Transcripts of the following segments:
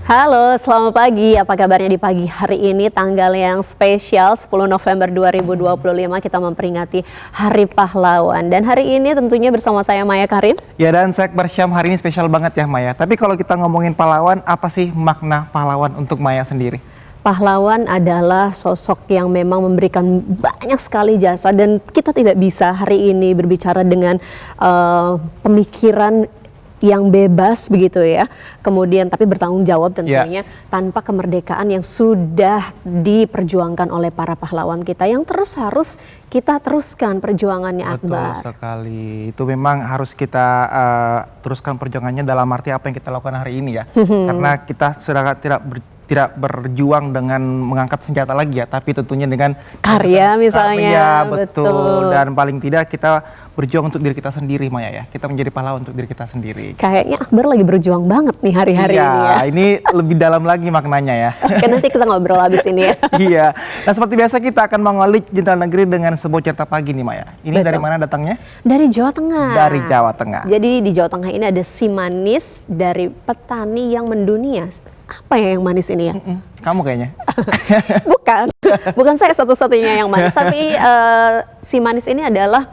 Halo, selamat pagi. Apa kabarnya di pagi hari ini, tanggal yang spesial 10 November 2025 kita memperingati Hari Pahlawan. Dan hari ini tentunya bersama saya Maya Karim. Ya, dan Sekber Syam hari ini spesial banget ya Maya. Tapi kalau kita ngomongin pahlawan, apa sih makna pahlawan untuk Maya sendiri? Pahlawan adalah sosok yang memang memberikan banyak sekali jasa dan kita tidak bisa hari ini berbicara dengan pemikiran yang bebas begitu ya, kemudian tapi bertanggung jawab tentunya tanpa kemerdekaan yang sudah diperjuangkan oleh para pahlawan kita yang terus harus kita teruskan perjuangannya, Akbar. Betul sekali, itu memang harus kita teruskan perjuangannya dalam arti apa yang kita lakukan hari ini ya, karena kita sudah tidak berjuang dengan mengangkat senjata lagi ya, tapi tentunya dengan karya misalnya. Ya, betul. Dan paling tidak kita berjuang untuk diri kita sendiri, Maya ya. Kita menjadi pahlawan untuk diri kita sendiri. Kayaknya Akbar lagi berjuang banget nih hari-hari ini ya. Ini lebih dalam lagi maknanya ya. Oke, nanti kita ngobrol habis ini ya. Iya. Nah, seperti biasa kita akan mengulik Jendela Negeri dengan sebuah cerita pagi nih, Maya. Ini dari mana datangnya? Dari Jawa Tengah. Dari Jawa Tengah. Jadi di Jawa Tengah ini ada si manis dari petani yang mendunia. Apa ya yang manis ini ya? Kamu kayaknya. Bukan saya satu-satunya yang manis, tapi si manis ini adalah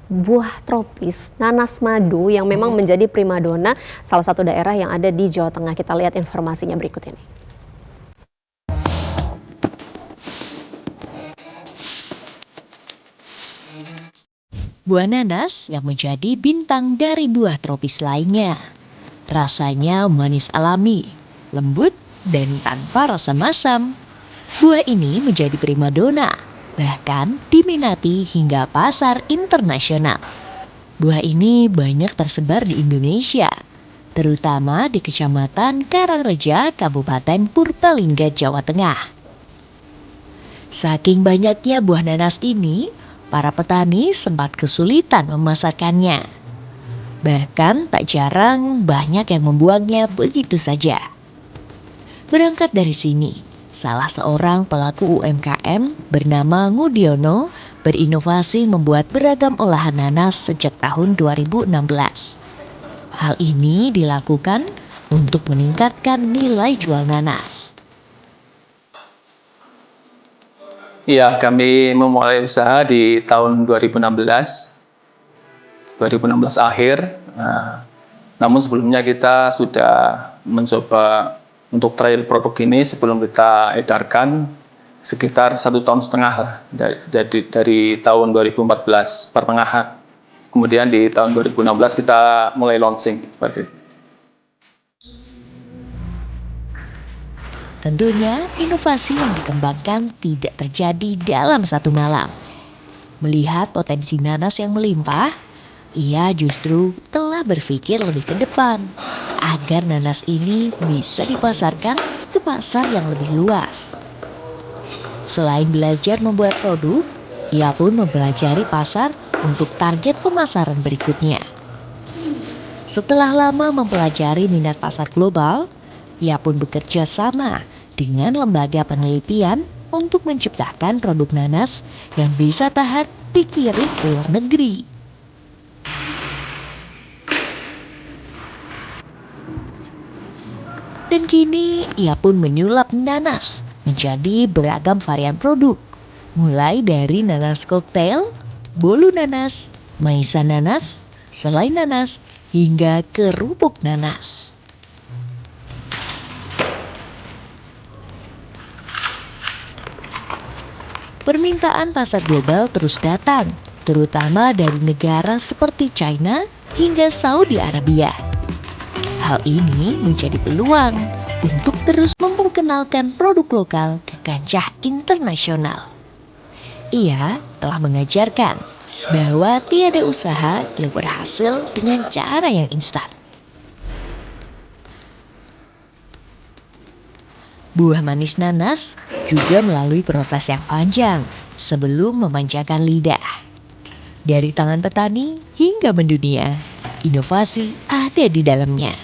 buah tropis, nanas madu yang memang menjadi primadona salah satu daerah yang ada di Jawa Tengah. Kita lihat informasinya berikut ini. Buah nanas yang menjadi bintang dari buah tropis lainnya. Rasanya manis alami, lembut, dan tanpa rasa masam. Buah ini menjadi primadona, bahkan diminati hingga pasar internasional. Buah ini banyak tersebar di Indonesia, terutama di Kecamatan Karangreja, Kabupaten Purbalingga, Jawa Tengah. Saking banyaknya buah nanas ini, para petani sempat kesulitan memasarkannya. Bahkan tak jarang banyak yang membuangnya begitu saja. Berangkat dari sini, salah seorang pelaku UMKM bernama Ngudiono berinovasi membuat beragam olahan nanas sejak tahun 2016. Hal ini dilakukan untuk meningkatkan nilai jual nanas. Iya, kami memulai usaha di tahun 2016 akhir. Namun sebelumnya kita sudah mencoba untuk trial produk ini sebelum kita edarkan sekitar 1,5 tahun dari tahun 2014 pertengahan. Kemudian di tahun 2016 kita mulai launching seperti itu. Tentunya inovasi yang dikembangkan tidak terjadi dalam satu malam. Melihat potensi nanas yang melimpah, ia justru telah berpikir lebih ke depan agar nanas ini bisa dipasarkan ke pasar yang lebih luas. Selain belajar membuat produk, ia pun mempelajari pasar untuk target pemasaran berikutnya. Setelah lama mempelajari minat pasar global, ia pun bekerja sama dengan lembaga penelitian untuk menciptakan produk nanas yang bisa tahan dikirim ke luar negeri. Dan kini ia pun menyulap nanas menjadi beragam varian produk, mulai dari nanas koktail, bolu nanas, manisan nanas, selai nanas, hingga kerupuk nanas. Permintaan pasar global terus datang, terutama dari negara seperti China hingga Saudi Arabia. Hal ini menjadi peluang untuk terus memperkenalkan produk lokal ke kancah internasional. Ia telah mengajarkan bahwa tiada usaha yang berhasil dengan cara yang instan. Buah manis nanas juga melalui proses yang panjang sebelum memanjakan lidah. Dari tangan petani hingga mendunia, inovasi ada di dalamnya.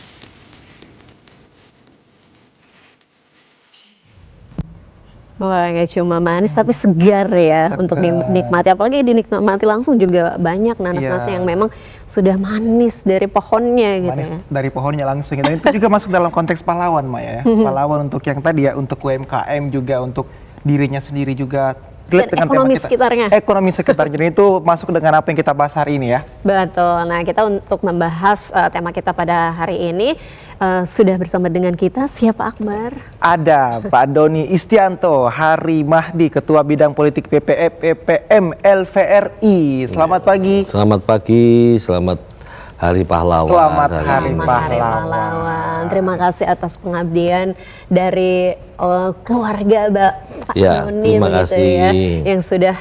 Wah, nggak cuma manis tapi segar ya untuk dinikmati. Apalagi dinikmati langsung juga banyak nanas-nanas yang memang sudah manis dari pohonnya gitu Manis ya. dari pohonnya langsung. Dan itu juga masuk dalam konteks pahlawan, Maya ya. Pahlawan untuk yang tadi ya, untuk UMKM juga, untuk dirinya sendiri juga. Dan ekonomi sekitarnya. Ekonomi sekitarnya. Dan itu masuk dengan apa yang kita bahas hari ini ya. Betul. Nah, kita untuk membahas tema kita pada hari ini sudah bersama dengan kita siapa, Akbar? Ada Pak Doni Istianto Hari Mahdi, Ketua Bidang Politik PPM LVRI. Selamat pagi. Selamat pagi, selamat Hari Pahlawan. Selamat Hari Selamat Pahlawan. Terima kasih atas pengabdian dari keluarga Pak Ya, Doni terima begitu kasih. ya, yang sudah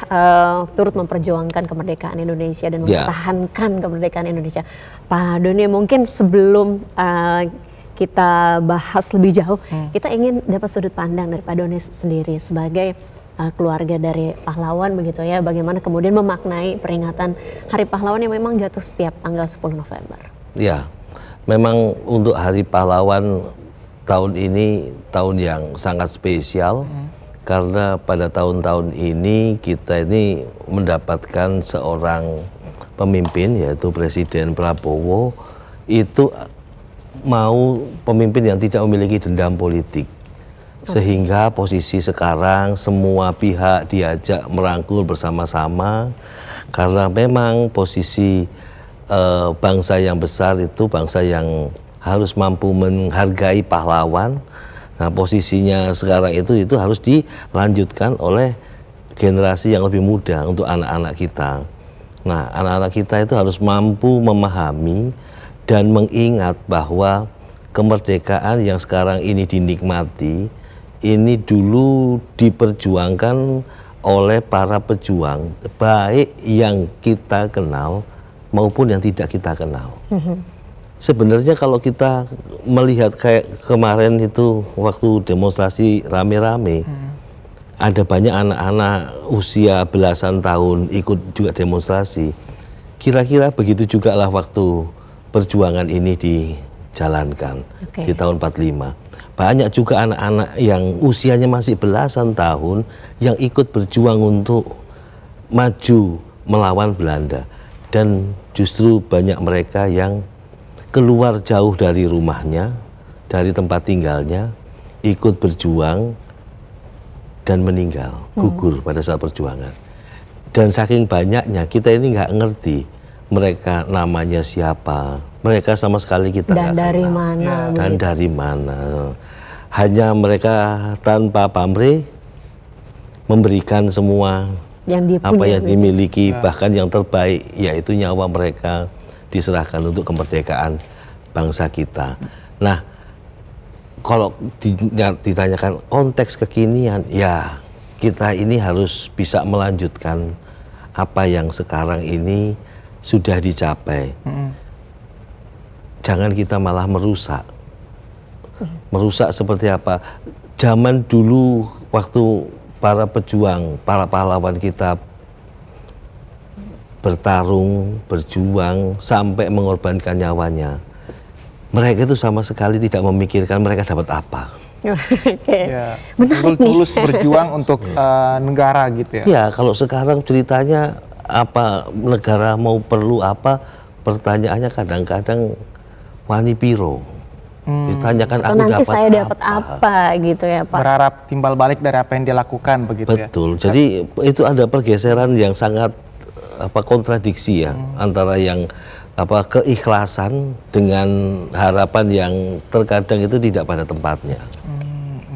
turut memperjuangkan kemerdekaan Indonesia dan mempertahankan kemerdekaan Indonesia. Pak Doni, mungkin sebelum kita bahas lebih jauh, kita ingin dapat sudut pandang dari Pak Doni sendiri sebagai keluarga dari pahlawan begitu ya, bagaimana kemudian memaknai peringatan Hari Pahlawan yang memang jatuh setiap tanggal 10 November. Ya, memang untuk Hari Pahlawan tahun ini tahun yang sangat spesial karena pada tahun-tahun ini kita ini mendapatkan seorang pemimpin yaitu Presiden Prabowo itu mau pemimpin yang tidak memiliki dendam politik. Sehingga posisi sekarang semua pihak diajak merangkul bersama-sama karena memang posisi bangsa yang besar itu bangsa yang harus mampu menghargai pahlawan. Nah, posisinya sekarang itu harus dilanjutkan oleh generasi yang lebih muda untuk anak-anak kita. Nah, anak-anak kita itu harus mampu memahami dan mengingat bahwa kemerdekaan yang sekarang ini dinikmati ini dulu diperjuangkan oleh para pejuang, baik yang kita kenal maupun yang tidak kita kenal. Sebenarnya kalau kita melihat kayak kemarin itu waktu demonstrasi rame-rame, ada banyak anak-anak usia belasan tahun ikut juga demonstrasi. Kira-kira begitu juga lah waktu perjuangan ini dijalankan di tahun 45. Banyak juga anak-anak yang usianya masih belasan tahun yang ikut berjuang untuk maju melawan Belanda. Dan justru banyak mereka yang keluar jauh dari rumahnya, dari tempat tinggalnya, ikut berjuang dan meninggal, gugur pada saat perjuangan. Dan saking banyaknya kita ini nggak ngerti mereka namanya siapa, mereka sama sekali kita nggak kenal. Dari mana? Dan dari mana? Hanya mereka tanpa pamrih memberikan semua apa yang dimiliki, bahkan yang terbaik, yaitu nyawa mereka diserahkan untuk kemerdekaan bangsa kita. Nah, kalau ditanyakan konteks kekinian, ya kita ini harus bisa melanjutkan apa yang sekarang ini sudah dicapai. Jangan kita malah merusak. Merusak seperti apa? Zaman dulu waktu para pejuang, para pahlawan kita bertarung, berjuang sampai mengorbankan nyawanya. Mereka itu sama sekali tidak memikirkan mereka dapat apa. Ya, tulus berjuang untuk negara gitu ya. Ya, kalau sekarang ceritanya apa negara mau perlu apa, pertanyaannya kadang-kadang wani piro. Ditanyakan Atau aku nanti dapat saya dapat apa gitu ya Pak. Berharap timbal balik dari apa yang dia lakukan begitu ya. Betul. Jadi itu ada pergeseran yang sangat kontradiksi ya antara yang keikhlasan dengan harapan yang terkadang itu tidak pada tempatnya.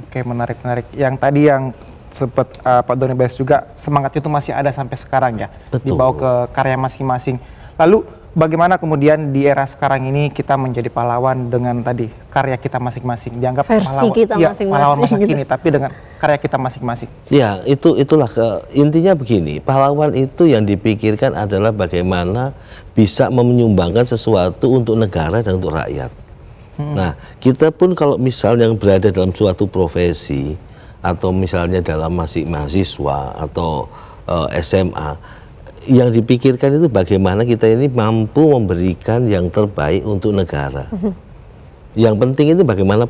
Oke, menarik. Yang tadi yang sempat Pak Doni bahas juga, semangatnya itu masih ada sampai sekarang ya. Betul. Dibawa ke karya masing-masing. Lalu bagaimana kemudian di era sekarang ini kita menjadi pahlawan dengan tadi karya kita masing-masing, dianggap Versi pahlawan, kita ya, masing-masing pahlawan masa gitu. kini, tapi dengan karya kita masing-masing. Ya, itulah intinya begini. Pahlawan itu yang dipikirkan adalah bagaimana bisa menyumbangkan sesuatu untuk negara dan untuk rakyat. Nah, kita pun kalau misalnya yang berada dalam suatu profesi atau misalnya dalam masih mahasiswa atau SMA, yang dipikirkan itu bagaimana kita ini mampu memberikan yang terbaik untuk negara. Yang penting itu bagaimana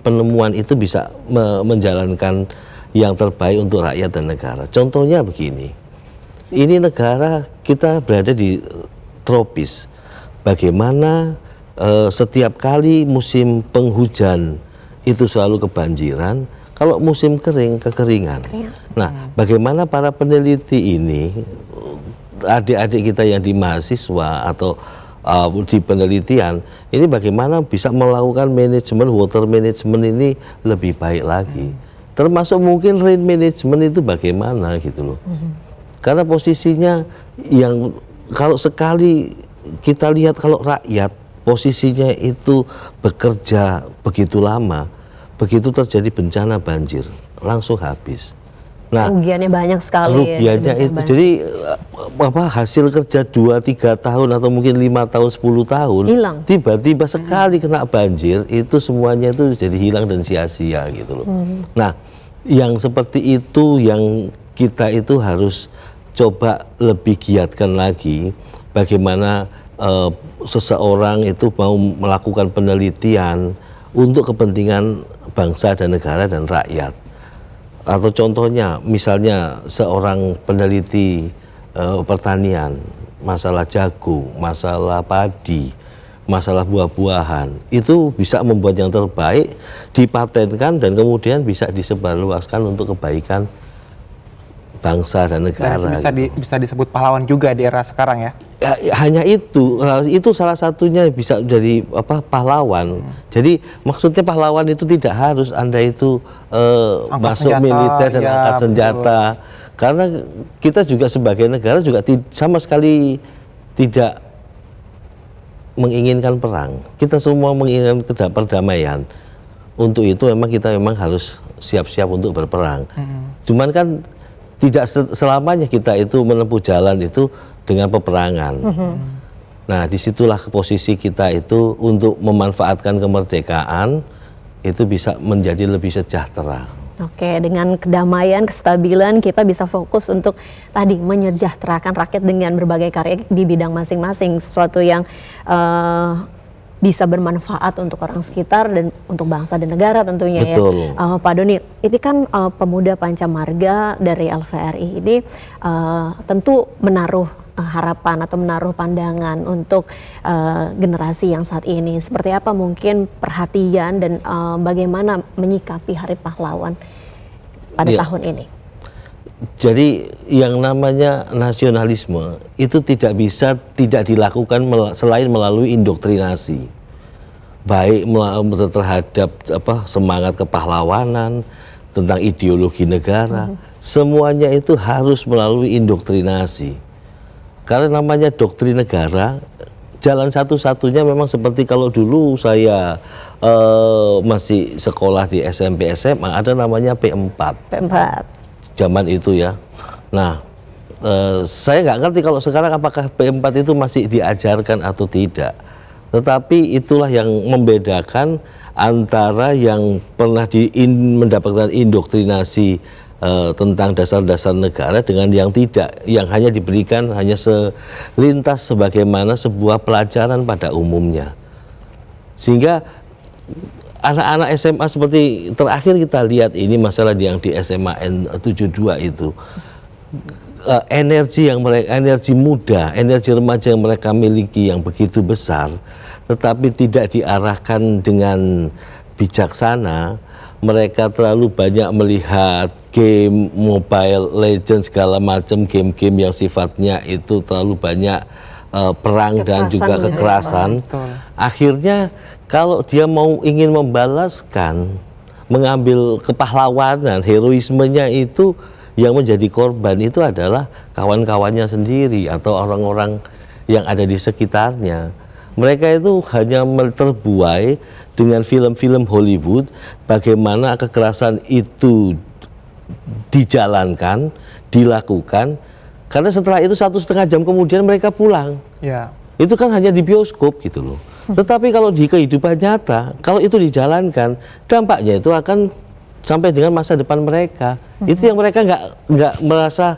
penemuan itu bisa menjalankan yang terbaik untuk rakyat dan negara. Contohnya begini, ini negara kita berada di tropis. Bagaimana setiap kali musim penghujan itu selalu kebanjiran, kalau musim kering kekeringan. Nah, bagaimana para peneliti ini, adik-adik kita yang di mahasiswa atau di penelitian ini bagaimana bisa melakukan manajemen water management ini lebih baik lagi, termasuk mungkin rain management itu bagaimana gitu loh. Karena posisinya yang kalau sekali kita lihat kalau rakyat posisinya itu bekerja begitu lama, begitu terjadi bencana banjir langsung habis. Nah, Kerugiannya banyak sekali. kerugiannya ya, itu jadi hasil kerja 2-3 tahun atau mungkin 5 tahun 10 tahun hilang. tiba-tiba sekali kena banjir itu semuanya itu jadi hilang dan sia-sia gitu loh. Nah, yang seperti itu yang kita itu harus coba lebih giatkan lagi, bagaimana seseorang itu mau melakukan penelitian untuk kepentingan bangsa dan negara dan rakyat. Atau contohnya misalnya seorang peneliti pertanian, masalah jagung, masalah padi, masalah buah-buahan, itu bisa membuat yang terbaik, dipatenkan dan kemudian bisa disebarluaskan untuk kebaikan bangsa dan negara. Dan bisa disebut pahlawan juga di era sekarang ya. Hanya itu salah satunya bisa jadi pahlawan. Jadi maksudnya pahlawan itu tidak harus Anda itu masuk senjata, militer dan ya, angkat senjata. Karena kita juga sebagai negara juga sama sekali tidak menginginkan perang. Kita semua menginginkan perdamaian. Untuk itu kita memang harus siap-siap untuk berperang. Cuman kan tidak selamanya kita itu menempuh jalan itu dengan peperangan. Nah, disitulah posisi kita itu untuk memanfaatkan kemerdekaan itu bisa menjadi lebih sejahtera. Oke, dengan kedamaian, kestabilan kita bisa fokus untuk tadi menyejahterakan rakyat dengan berbagai karya di bidang masing-masing, sesuatu yang bisa bermanfaat untuk orang sekitar dan untuk bangsa dan negara tentunya. Betul. Ya. Pak Doni, ini kan pemuda Pancamarga dari LVRI ini tentu menaruh harapan atau menaruh pandangan untuk generasi yang saat ini. Seperti apa mungkin perhatian dan bagaimana menyikapi Hari Pahlawan pada tahun ini? Jadi yang namanya nasionalisme itu tidak bisa tidak dilakukan selain melalui indoktrinasi, baik terhadap semangat kepahlawanan, tentang ideologi negara, semuanya itu harus melalui indoktrinasi. Karena namanya doktrin negara, jalan satu-satunya memang seperti kalau dulu saya masih sekolah di SMP SMA ada namanya P4. Zaman itu ya. Nah, saya nggak ngerti kalau sekarang apakah P4 itu masih diajarkan atau tidak. Tetapi itulah yang membedakan antara yang pernah mendapatkan indoktrinasi tentang dasar-dasar negara dengan yang tidak, yang hanya diberikan hanya selintas sebagaimana sebuah pelajaran pada umumnya. Sehingga anak-anak SMA seperti terakhir kita lihat ini masalah yang di SMA N72 itu, energi yang mereka, energi muda, energi remaja yang mereka miliki yang begitu besar, tetapi tidak diarahkan dengan bijaksana, mereka terlalu banyak melihat game Mobile Legends segala macam game-game yang sifatnya itu terlalu banyak perang dan juga kekerasan. Akhirnya kalau dia ingin membalaskan, mengambil kepahlawanan, heroismenya itu, yang menjadi korban itu adalah kawan-kawannya sendiri atau orang-orang yang ada di sekitarnya. Mereka itu hanya terbuai dengan film-film Hollywood, bagaimana kekerasan itu dijalankan, dilakukan, karena setelah itu 1,5 jam kemudian mereka pulang. Ya. Itu kan hanya di bioskop gitu loh. Tetapi kalau di kehidupan nyata, kalau itu dijalankan, dampaknya itu akan sampai dengan masa depan mereka. Itu yang mereka nggak merasa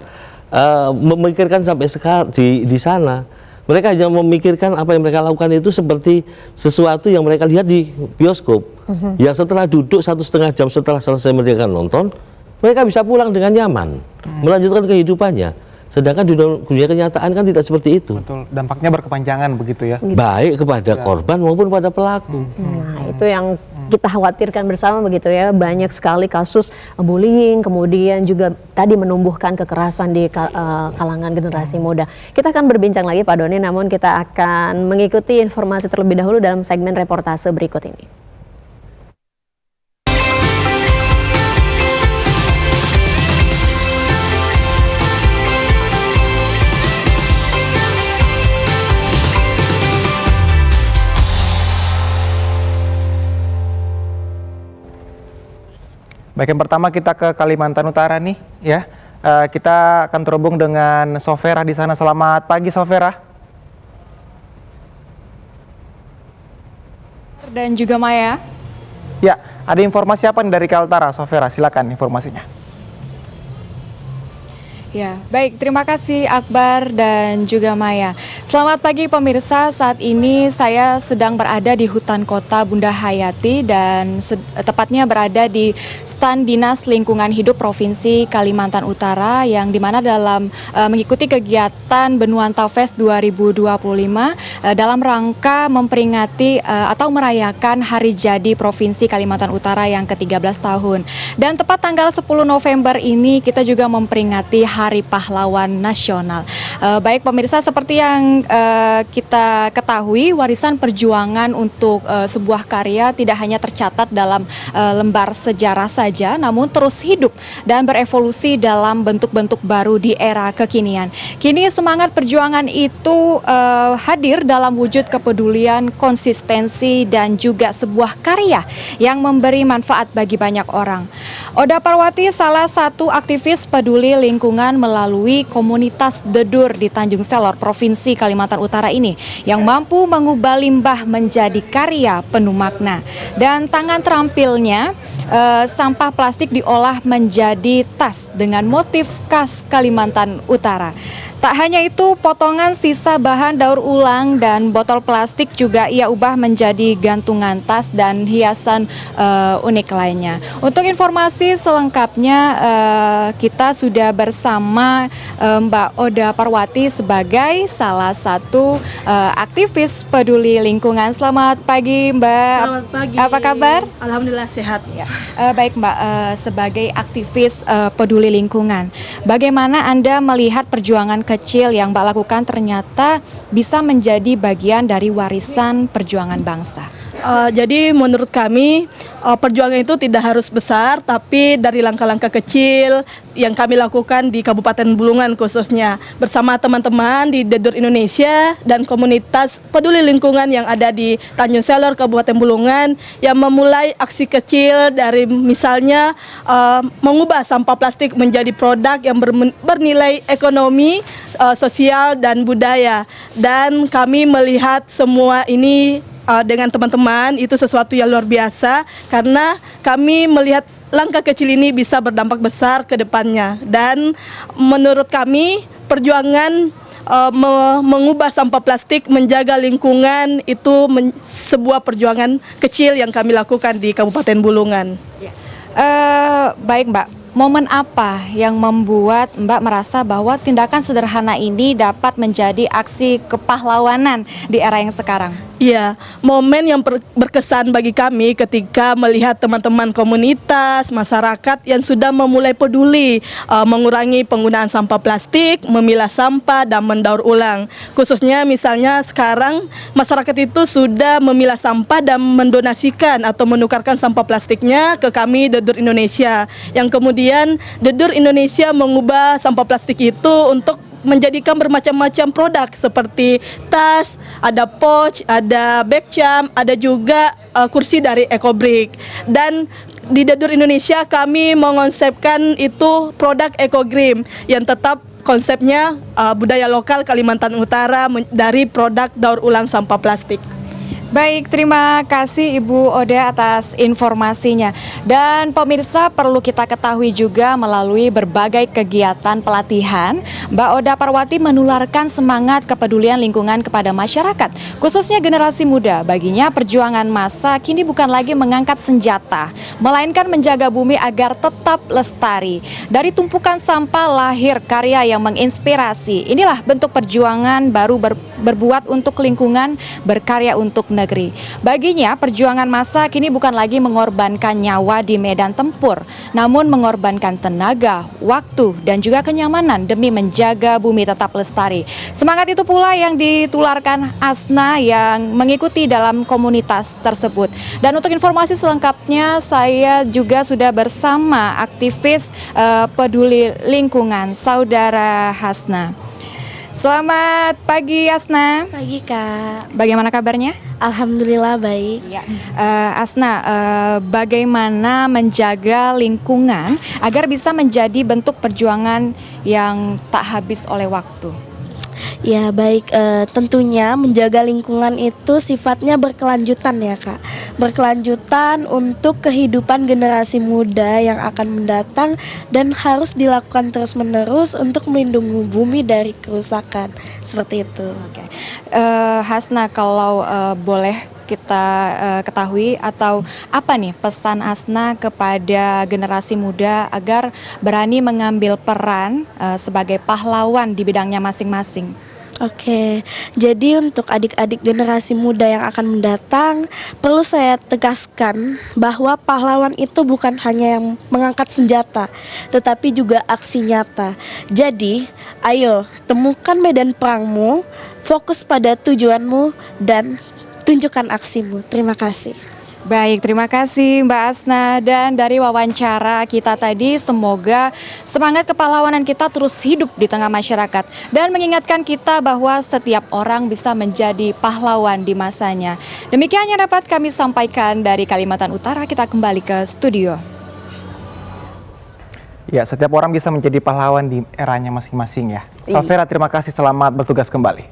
memikirkan sampai sekarang di sana. Mereka hanya memikirkan apa yang mereka lakukan itu seperti sesuatu yang mereka lihat di bioskop. Yang setelah duduk 1,5 jam setelah selesai mereka nonton, mereka bisa pulang dengan nyaman, melanjutkan kehidupannya. Sedangkan di dunia kenyataan kan tidak seperti itu. Betul, dampaknya berkepanjangan begitu ya. Baik kepada korban maupun pada pelaku. Nah, itu yang kita khawatirkan bersama begitu ya. Banyak sekali kasus bullying, kemudian juga tadi menumbuhkan kekerasan di kalangan generasi muda. Kita akan berbincang lagi Pak Doni, namun kita akan mengikuti informasi terlebih dahulu dalam segmen reportase berikut ini. Baik, yang pertama kita ke Kalimantan Utara nih ya. Kita akan terhubung dengan Sofera di sana. Selamat pagi Sofera. Dan juga Maya. Ya, ada informasi apa nih dari Kaltara, Sofera? Silakan informasinya. Ya, baik. Terima kasih Akbar dan juga Maya. Selamat pagi pemirsa. Saat ini saya sedang berada di hutan kota Bunda Hayati dan tepatnya berada di stand Dinas Lingkungan Hidup Provinsi Kalimantan Utara yang dimana dalam mengikuti kegiatan Benuanta Fest 2025 dalam rangka memperingati atau merayakan Hari Jadi Provinsi Kalimantan Utara yang ke-13 tahun. Dan tepat tanggal 10 November ini kita juga memperingati Hari Pahlawan Nasional. Baik pemirsa, seperti yang kita ketahui, warisan perjuangan untuk sebuah karya tidak hanya tercatat dalam lembar sejarah saja, namun terus hidup dan berevolusi dalam bentuk-bentuk baru di era kekinian. Kini semangat perjuangan itu hadir dalam wujud kepedulian, konsistensi, dan juga sebuah karya yang memberi manfaat bagi banyak orang. Oda Parwati salah satu aktivis peduli lingkungan melalui komunitas Dedur di Tanjung Selor, Provinsi Kalimantan Utara ini yang mampu mengubah limbah menjadi karya penuh makna. Dan tangan terampilnya, sampah plastik diolah menjadi tas dengan motif khas Kalimantan Utara. Tak hanya itu, potongan sisa bahan daur ulang dan botol plastik juga ia ubah menjadi gantungan tas dan hiasan unik lainnya. Untuk informasi selengkapnya, kita sudah bersama Mbak Oda Parwati sebagai salah satu aktivis peduli lingkungan. Selamat pagi Mbak. Selamat pagi. Apa kabar? Alhamdulillah sehat. Ya. Baik Mbak, sebagai aktivis peduli lingkungan, bagaimana Anda melihat perjuangan kecil yang Mbak lakukan ternyata bisa menjadi bagian dari warisan perjuangan bangsa? Jadi menurut kami perjuangan itu tidak harus besar, tapi dari langkah-langkah kecil yang kami lakukan di Kabupaten Bulungan khususnya bersama teman-teman di Dedur Indonesia dan komunitas peduli lingkungan yang ada di Tanjung Selor, Kabupaten Bulungan, yang memulai aksi kecil dari misalnya mengubah sampah plastik menjadi produk yang bernilai ekonomi, sosial, dan budaya. Dan kami melihat semua ini dengan teman-teman itu sesuatu yang luar biasa karena kami melihat langkah kecil ini bisa berdampak besar ke depannya. Dan menurut kami perjuangan mengubah sampah plastik, menjaga lingkungan itu sebuah perjuangan kecil yang kami lakukan di Kabupaten Bulungan. Baik Mbak. Momen apa yang membuat Mbak merasa bahwa tindakan sederhana ini dapat menjadi aksi kepahlawanan di era yang sekarang? Iya, momen yang berkesan bagi kami ketika melihat teman-teman komunitas, masyarakat yang sudah memulai peduli mengurangi penggunaan sampah plastik, memilah sampah, dan mendaur ulang. Khususnya misalnya sekarang masyarakat itu sudah memilah sampah dan mendonasikan atau menukarkan sampah plastiknya ke kami Dedur Indonesia. Yang kemudian Dedur Indonesia mengubah sampah plastik itu untuk menjadikan bermacam-macam produk seperti tas, ada pouch, ada backcam, ada juga kursi dari EcoBrick. Dan di Dedur Indonesia kami mengonsepkan itu produk EcoGrim yang tetap konsepnya budaya lokal Kalimantan Utara dari produk daur ulang sampah plastik. Baik, terima kasih Ibu Oda atas informasinya. Dan pemirsa, perlu kita ketahui juga melalui berbagai kegiatan pelatihan, Mbak Oda Parwati menularkan semangat kepedulian lingkungan kepada masyarakat, khususnya generasi muda. Baginya perjuangan massa kini bukan lagi mengangkat senjata, melainkan menjaga bumi agar tetap lestari. Dari tumpukan sampah lahir karya yang menginspirasi. Inilah bentuk perjuangan baru berbuat untuk lingkungan, berkarya untuk negeri. Baginya, perjuangan massa kini bukan lagi mengorbankan nyawa di medan tempur, namun mengorbankan tenaga, waktu, dan juga kenyamanan demi menjaga bumi tetap lestari. Semangat itu pula yang ditularkan Asna yang mengikuti dalam komunitas tersebut. Dan untuk informasi selengkapnya, saya juga sudah bersama aktivis peduli lingkungan, Saudara Hasna. Selamat pagi Asna. Pagi Kak. Bagaimana kabarnya? Alhamdulillah baik. Ya. Asna, bagaimana menjaga lingkungan agar bisa menjadi bentuk perjuangan yang tak habis oleh waktu? Ya baik, tentunya menjaga lingkungan itu sifatnya berkelanjutan ya Kak. Berkelanjutan untuk kehidupan generasi muda yang akan mendatang dan harus dilakukan terus-menerus untuk melindungi bumi dari kerusakan. Seperti itu. Oke. Hasna, kalau boleh kita ketahui atau apa nih pesan Asna kepada generasi muda agar berani mengambil peran sebagai pahlawan di bidangnya masing-masing? Oke, jadi untuk adik-adik generasi muda yang akan mendatang, perlu saya tegaskan bahwa pahlawan itu bukan hanya yang mengangkat senjata, tetapi juga aksi nyata. Jadi, ayo temukan medan perangmu, fokus pada tujuanmu, dan tunjukkan aksimu. Terima kasih. Baik, terima kasih Mbak Asna. Dan dari wawancara kita tadi, semoga semangat kepahlawanan kita terus hidup di tengah masyarakat dan mengingatkan kita bahwa setiap orang bisa menjadi pahlawan di masanya. Demikian yang dapat kami sampaikan dari Kalimantan Utara. Kita kembali ke studio. Ya, setiap orang bisa menjadi pahlawan di eranya masing-masing ya. Safera, terima kasih, selamat bertugas kembali.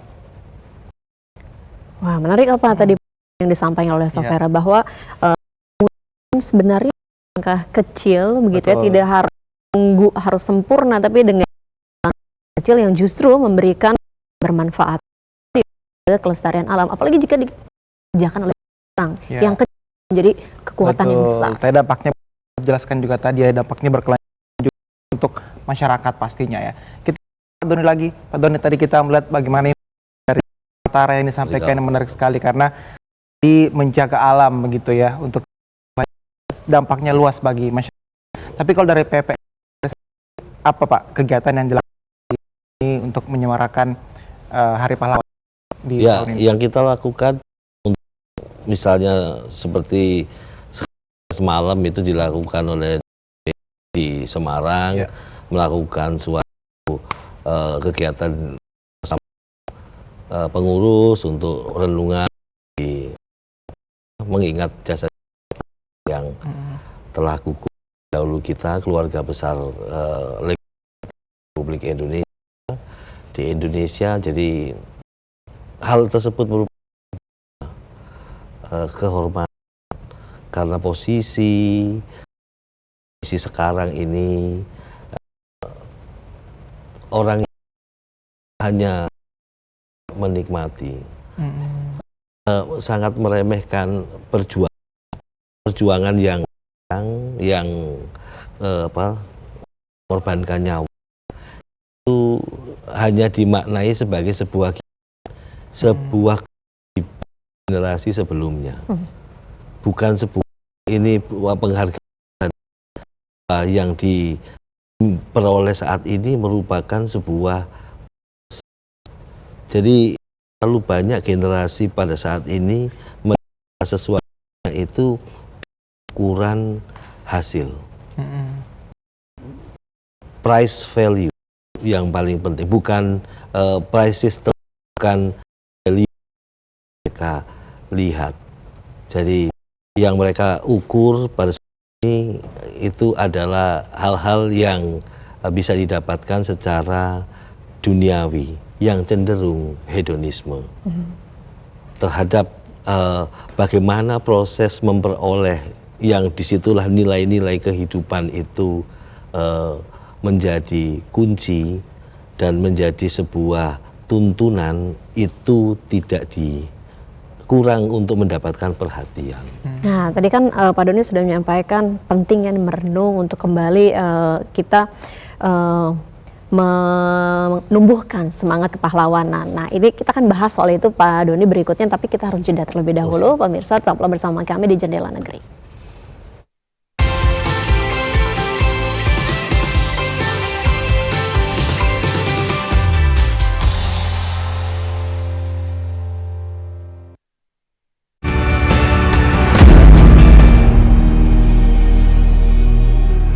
Wah, menarik apa tadi yang disampaikan oleh Safera bahwa sebenarnya langkah kecil begitu. Betul. Ya, tidak harus tunggu harus sempurna, tapi dengan kecil yang justru memberikan bermanfaat ke kelestarian alam, apalagi jika dikerjakan oleh orang yang kecil menjadi kekuatan yang besar. Tadi dampaknya jelaskan juga tadi ya, dampaknya berkelanjutan untuk masyarakat pastinya ya. Kita Pak Doni lagi, Pak Doni, tadi kita melihat bagaimana dari Utara yang disampaikan yang menarik sekali karena di menjaga alam begitu ya, untuk dampaknya luas bagi masyarakat. Tapi kalau dari PP apa Pak kegiatan yang dilakukan ini untuk menyemarakan Hari Pahlawan di tahun ini? Yang kita lakukan misalnya seperti semalam itu dilakukan oleh di Semarang, melakukan suatu kegiatan pengurus untuk renungan mengingat jasa yang telah gugur dahulu kita, keluarga besar Republik Indonesia di Indonesia. Jadi hal tersebut merupakan kehormatan karena posisi sekarang ini orang hanya menikmati, sangat meremehkan perjuangan yang mengorbankan nyawa itu hanya dimaknai sebagai sebuah kewajiban generasi sebelumnya. Bukan sebuah ini penghargaan yang diperoleh saat ini merupakan sebuah. Jadi terlalu banyak generasi pada saat ini melihat sesuatu itu ukuran hasil. Price value yang paling penting, bukan price system, bukan value mereka lihat. Jadi yang mereka ukur pada saat ini itu adalah hal-hal yang bisa didapatkan secara duniawi, yang cenderung hedonisme terhadap bagaimana proses memperoleh, yang disitulah nilai-nilai kehidupan itu menjadi kunci dan menjadi sebuah tuntunan, itu tidak kurang untuk mendapatkan perhatian. Nah, tadi kan Pak Doni sudah menyampaikan pentingnya merenung untuk kembali kita menumbuhkan semangat kepahlawanan. Nah, ini kita akan bahas soal itu Pak Doni berikutnya, tapi kita harus jeda terlebih dahulu. Pemirsa, tetaplah bersama kami di Jendela Negeri.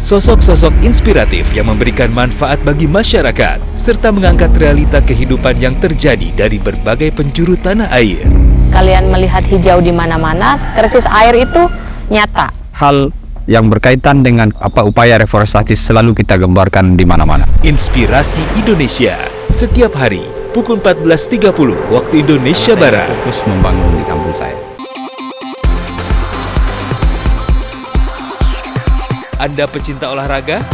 Sosok-sosok inspiratif yang memberikan manfaat bagi masyarakat, serta mengangkat realita kehidupan yang terjadi dari berbagai penjuru tanah air. Kalian melihat hijau di mana-mana, krisis air itu nyata. Hal yang berkaitan dengan upaya reforestasi selalu kita gambarkan di mana-mana. Inspirasi Indonesia, setiap hari pukul 14.30 waktu Indonesia Barat. Fokus membangun di kampung saya. Anda pecinta olahraga?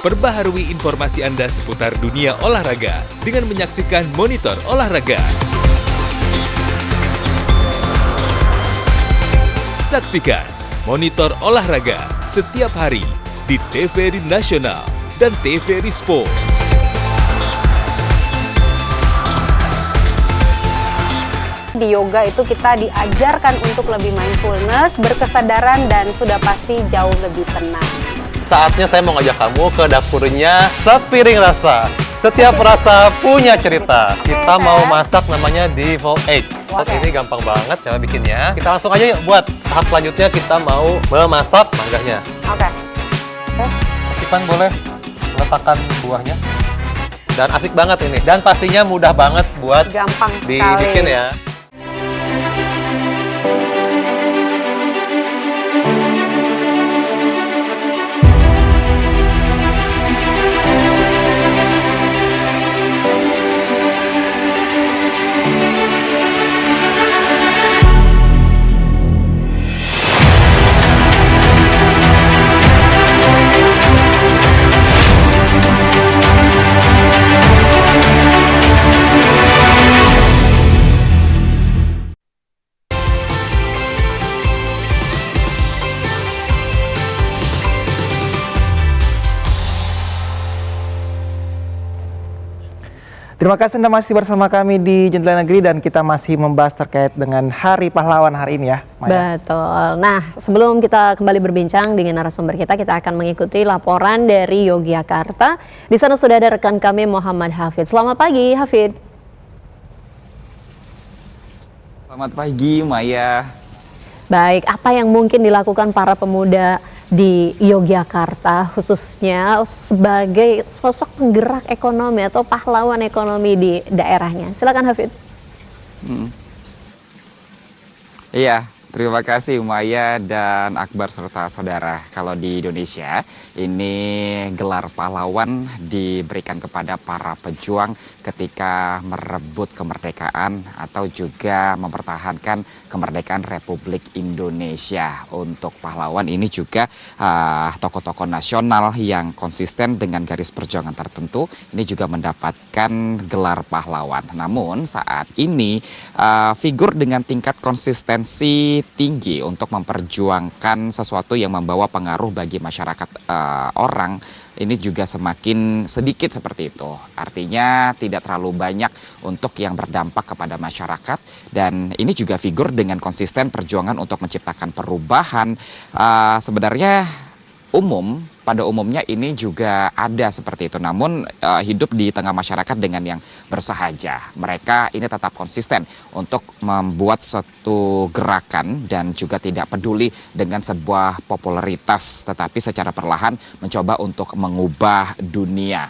Perbaharui informasi Anda seputar dunia olahraga dengan menyaksikan Monitor Olahraga. Saksikan Monitor Olahraga setiap hari di TVRI Nasional dan TVRI Sport. Di yoga itu kita diajarkan untuk lebih mindfulness, berkesadaran, dan sudah pasti jauh lebih tenang. Saatnya saya mau ngajak kamu ke dapurnya Sepiring Rasa. Setiap rasa punya cerita. Kita mau masak namanya Default Egg. Ini gampang banget cara bikinnya. Kita langsung aja yuk buat tahap selanjutnya, kita mau memasak mangganya. Oke. Mas Ipan boleh meletakkan buahnya. Dan asik banget ini. Dan pastinya mudah banget buat gampang dibikin ya. Terima kasih Anda masih bersama kami di Jendela Negeri dan kita masih membahas terkait dengan Hari Pahlawan hari ini ya, Maya. Betul. Nah, sebelum kita kembali berbincang dengan narasumber kita akan mengikuti laporan dari Yogyakarta. Di sana sudah ada rekan kami Muhammad Hafid. Selamat pagi, Hafid. Selamat pagi, Maya. Baik, apa yang mungkin dilakukan para pemuda di Yogyakarta khususnya sebagai sosok penggerak ekonomi atau pahlawan ekonomi di daerahnya? Silakan Hafid. Iya, terima kasih Maya dan Akbar serta saudara. Kalau di Indonesia ini gelar pahlawan diberikan kepada para pejuang ketika merebut kemerdekaan atau juga mempertahankan kemerdekaan Republik Indonesia. Untuk pahlawan ini juga tokoh-tokoh nasional yang konsisten dengan garis perjuangan tertentu ini juga mendapatkan gelar pahlawan. Namun saat ini figur dengan tingkat konsistensi tinggi untuk memperjuangkan sesuatu yang membawa pengaruh bagi masyarakat orang ini juga semakin sedikit seperti itu. Artinya tidak terlalu banyak untuk yang berdampak kepada masyarakat, dan ini juga figur dengan konsisten perjuangan untuk menciptakan perubahan. Sebenarnya pada umumnya ini juga ada seperti itu, namun hidup di tengah masyarakat dengan yang bersahaja. Mereka ini tetap konsisten untuk membuat suatu gerakan dan juga tidak peduli dengan sebuah popularitas, tetapi secara perlahan mencoba untuk mengubah dunia.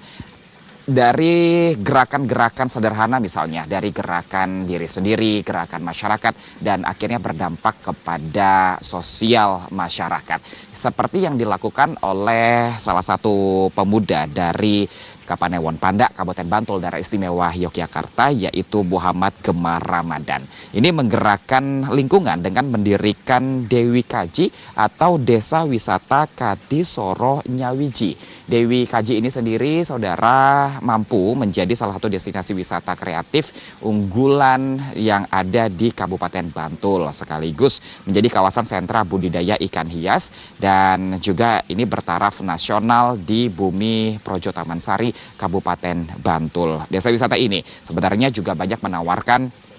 Dari gerakan-gerakan sederhana misalnya, dari gerakan diri sendiri, gerakan masyarakat, dan akhirnya berdampak kepada sosial masyarakat. Seperti yang dilakukan oleh salah satu pemuda dari Kapanewon Pandak, Kabupaten Bantul, Daerah Istimewa Yogyakarta, yaitu Muhammad Gemar Ramadan. Ini menggerakkan lingkungan dengan mendirikan Dewi Kaji atau Desa Wisata Kadi Soro Nyawiji. Dewi Kaji ini sendiri, saudara, mampu menjadi salah satu destinasi wisata kreatif unggulan yang ada di Kabupaten Bantul, sekaligus menjadi kawasan sentra budidaya ikan hias, dan juga ini bertaraf nasional di Bumi Projo Taman Sari, Kabupaten Bantul. Desa wisata ini sebenarnya juga banyak menawarkan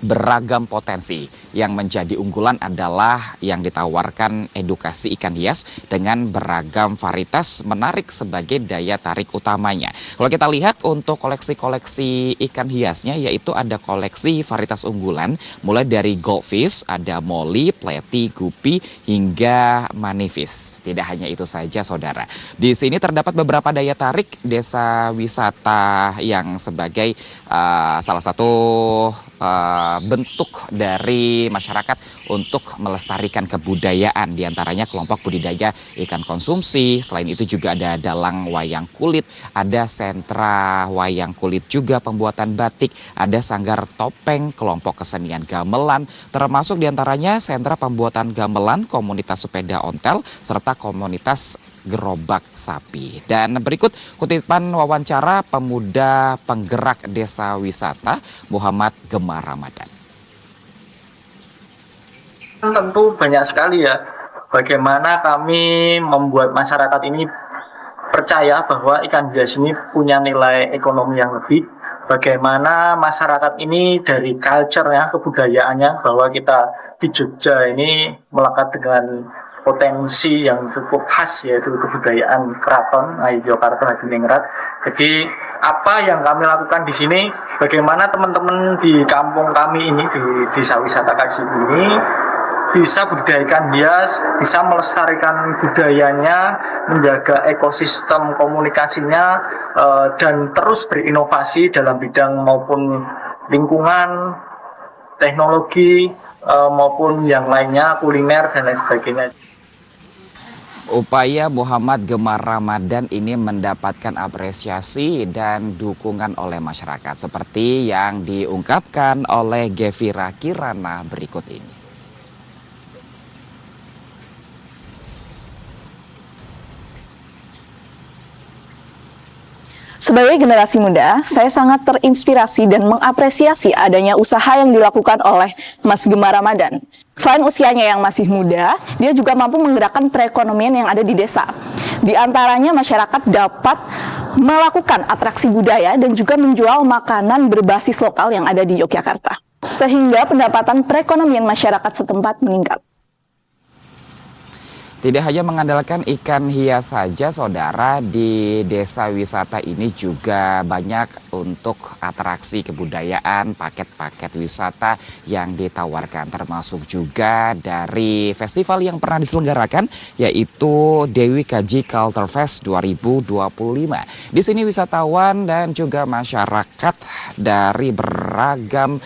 beragam potensi. Yang menjadi unggulan adalah yang ditawarkan edukasi ikan hias dengan beragam varietas menarik sebagai daya tarik utamanya. Kalau kita lihat untuk koleksi-koleksi ikan hiasnya, yaitu ada koleksi varietas unggulan mulai dari goldfish, ada molly, pleti, guppy, hingga manifis. Tidak hanya itu saja, saudara. Di sini terdapat beberapa daya tarik desa wisata yang sebagai salah satu bentuk dari masyarakat untuk melestarikan kebudayaan, diantaranya kelompok budidaya ikan konsumsi. Selain itu juga ada dalang wayang kulit, ada sentra wayang kulit juga pembuatan batik, ada sanggar topeng, kelompok kesenian gamelan, termasuk diantaranya sentra pembuatan gamelan, komunitas sepeda ontel, serta komunitas gerobak sapi. Dan berikut kutipan wawancara pemuda penggerak desa wisata Muhammad Gemar Ramadan. Tentu banyak sekali ya bagaimana kami membuat masyarakat ini percaya bahwa ikan hias ini punya nilai ekonomi yang lebih. Bagaimana masyarakat ini dari culture-nya, kebudayaannya, bahwa kita di Jogja ini melekat dengan potensi yang cukup khas, yaitu kebudayaan keraton Yogyakarta Hadiningrat. Jadi apa yang kami lakukan di sini, bagaimana teman-teman di kampung kami ini, di desa wisata Kaji ini bisa budidayakan hias, bisa melestarikan budayanya, menjaga ekosistem komunikasinya, dan terus berinovasi dalam bidang maupun lingkungan, teknologi, maupun yang lainnya, kuliner dan lain sebagainya. Upaya Muhammad Gemar Ramadan ini mendapatkan apresiasi dan dukungan oleh masyarakat, seperti yang diungkapkan oleh Gevira Kirana berikut ini. Sebagai generasi muda, saya sangat terinspirasi dan mengapresiasi adanya usaha yang dilakukan oleh Mas Gemar Ramadan. Selain usianya yang masih muda, dia juga mampu menggerakkan perekonomian yang ada di desa. Di antaranya masyarakat dapat melakukan atraksi budaya dan juga menjual makanan berbasis lokal yang ada di Yogyakarta. Sehingga pendapatan perekonomian masyarakat setempat meningkat. Tidak hanya mengandalkan ikan hias saja, saudara, di desa wisata ini juga banyak untuk atraksi kebudayaan, paket-paket wisata yang ditawarkan, termasuk juga dari festival yang pernah diselenggarakan, yaitu Dewi Kaji Culture Fest 2025. Di sini wisatawan dan juga masyarakat dari beragam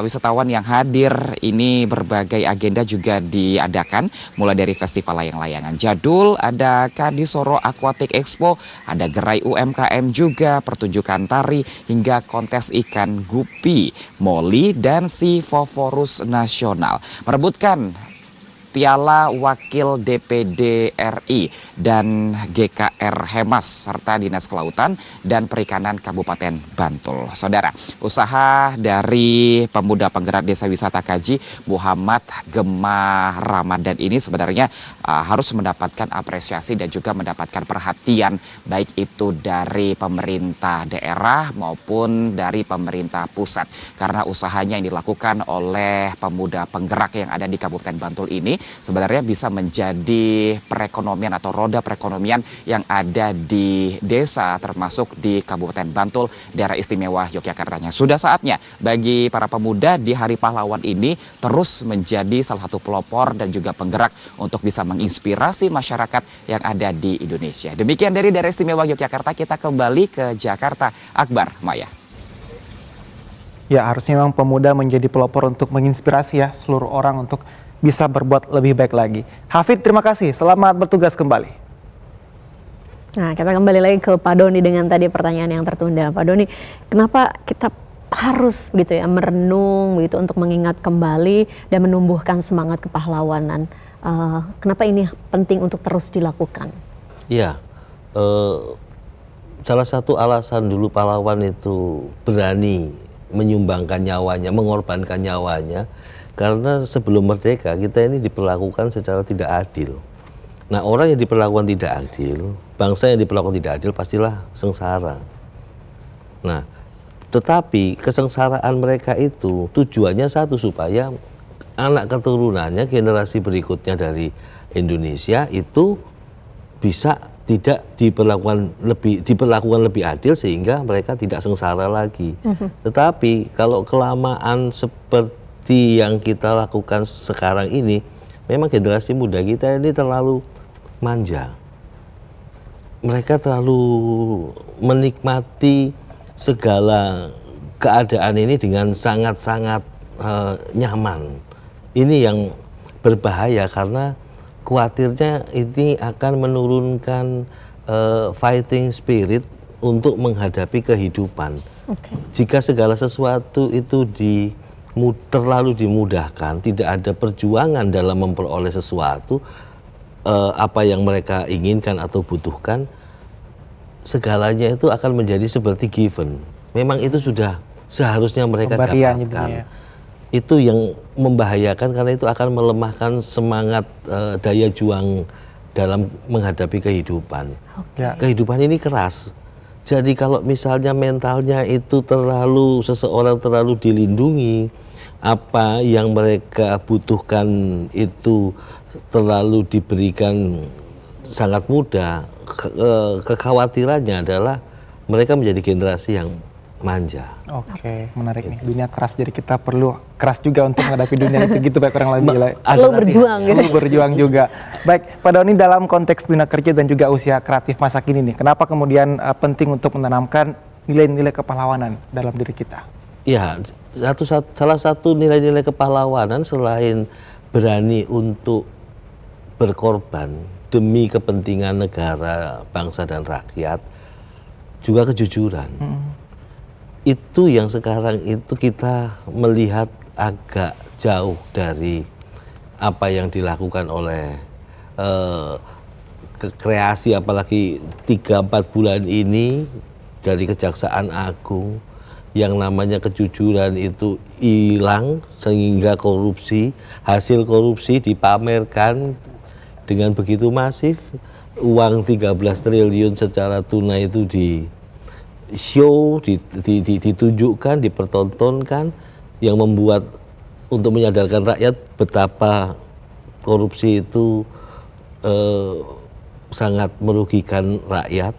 wisatawan yang hadir, ini berbagai agenda juga diadakan, mulai dari festival layang-layangan jadul, ada Kadi Soro Aquatic Expo, ada gerai UMKM juga, pertunjukan tari, hingga kontes ikan guppy, molly, dan Sifoforus nasional. Merebutkan Piala Wakil DPD RI dan GKR Hemas serta Dinas Kelautan dan Perikanan Kabupaten Bantul. Saudara, usaha dari pemuda penggerak Desa Wisata Kaji Muhammad Gemah Ramadan ini sebenarnya harus mendapatkan apresiasi dan juga mendapatkan perhatian baik itu dari pemerintah daerah maupun dari pemerintah pusat, karena usahanya yang dilakukan oleh pemuda penggerak yang ada di Kabupaten Bantul ini sebenarnya bisa menjadi perekonomian atau roda perekonomian yang ada di desa termasuk di Kabupaten Bantul, daerah istimewa Yogyakarta. Sudah saatnya bagi para pemuda di Hari Pahlawan ini terus menjadi salah satu pelopor dan juga penggerak untuk bisa menginspirasi masyarakat yang ada di Indonesia. Demikian dari daerah istimewa Yogyakarta, kita kembali ke Jakarta. Akbar, Maya. Ya, harusnya memang pemuda menjadi pelopor untuk menginspirasi ya seluruh orang untuk bisa berbuat lebih baik lagi. Hafid, terima kasih. Selamat bertugas kembali. Nah, kita kembali lagi ke Pak Doni dengan tadi pertanyaan yang tertunda. Pak Doni, kenapa kita harus gitu ya merenung gitu untuk mengingat kembali dan menumbuhkan semangat kepahlawanan? Kenapa ini penting untuk terus dilakukan? Iya, salah satu alasan dulu pahlawan itu berani menyumbangkan nyawanya, mengorbankan nyawanya, karena sebelum merdeka kita ini diperlakukan secara tidak adil. Nah, orang yang diperlakukan tidak adil, bangsa yang diperlakukan tidak adil pastilah sengsara. Nah, tetapi kesengsaraan mereka itu tujuannya satu, supaya anak keturunannya, generasi berikutnya dari Indonesia itu bisa tidak diperlakukan lebih adil sehingga mereka tidak sengsara lagi. Tetapi kalau kelamaan seperti yang kita lakukan sekarang ini, memang generasi muda kita ini terlalu manja. Mereka terlalu menikmati segala keadaan ini dengan sangat-sangat nyaman. Ini yang berbahaya karena khawatirnya ini akan menurunkan fighting spirit untuk menghadapi kehidupan. Jika segala sesuatu itu terlalu dimudahkan, tidak ada perjuangan dalam memperoleh sesuatu apa yang mereka inginkan atau butuhkan, segalanya itu akan menjadi seperti given. Memang itu sudah seharusnya mereka dapatkan. Itu yang membahayakan karena itu akan melemahkan semangat daya juang dalam menghadapi kehidupan. Kehidupan ini keras. Jadi kalau misalnya mentalnya itu seseorang terlalu dilindungi, apa yang mereka butuhkan itu terlalu diberikan sangat mudah, kekhawatirannya adalah mereka menjadi generasi yang manja. Oke, menarik nih. Dunia keras, jadi kita perlu keras juga untuk menghadapi dunia itu gitu, baik orang lebih. Perlu berjuang gitu. Perlu berjuang juga. Baik, Pak Doni, dalam konteks dunia kerja dan juga usia kreatif masa kini nih, kenapa kemudian penting untuk menanamkan nilai-nilai kepahlawanan dalam diri kita? Ya, salah satu nilai-nilai kepahlawanan selain berani untuk berkorban demi kepentingan negara, bangsa dan rakyat, juga kejujuran. Itu yang sekarang itu kita melihat agak jauh dari apa yang dilakukan oleh kreasi, apalagi 3-4 bulan ini dari Kejaksaan Agung, yang namanya kejujuran itu hilang sehingga hasil korupsi dipamerkan dengan begitu masif. Uang 13 triliun secara tunai itu ditunjukkan, dipertontonkan, yang membuat untuk menyadarkan rakyat betapa korupsi itu sangat merugikan rakyat.